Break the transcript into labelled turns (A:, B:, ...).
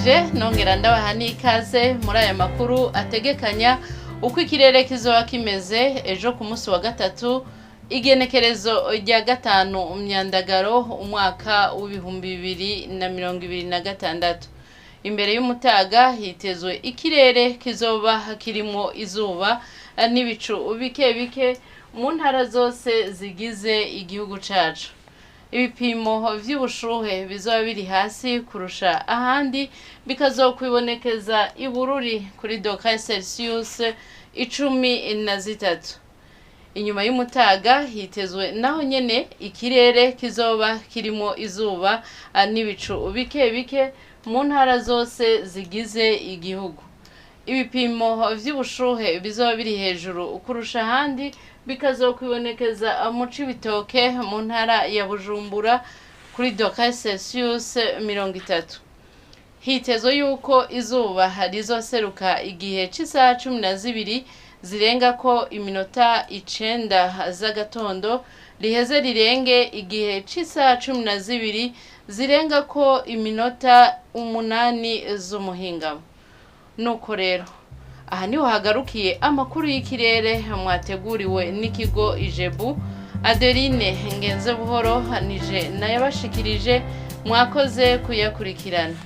A: ndabaramukije nongera ndabaha n'ikaze muri aya makuru ategekanya uko ikirere kizoba kimeze ejo ku munsi wa gatatu igenekerezo rya gatanu Myandagaro umwaka w'ibihumbi 2026. Imbere y'umutaga hitezwe ikirere kizoba kirimo izuba n'ibicu bike bike mu ntara zose zigize igihugu cacu. Ibipimo vy'ubushuhe bizoba biri hasi kurusha ahandi bikazokwibonekeza ibururi kuri dogere Celsius 13. Inyuma y'umutaga hitezwe naho nyene ikirere kizoba kirimo izuba n'ibicu bike bike mu ntara zose zigize igihugu. Ibipimo vy'ubushuhe bizoba biri hejuru kurusha ahandi bikazokwibonekeza mu Cibitoke mu ntara ya Bujumbura kuri dogere Celsius 30. Hitezwe yuko izuba rizoseruka igihe c'isaha 12 zirenga ko iminota 9 z'agatondo riheze rirenge igihe c'isaha 12 zirenga ko iminota 8 z'umuhingamo. Nuko rero aha niho hagarukiye amakuru y'ikirere mwateguriwe n'ikigo Ijebu. Adeline Ngenze Buhoro nije nayabashikirije, mwakoze kuyakurikirana.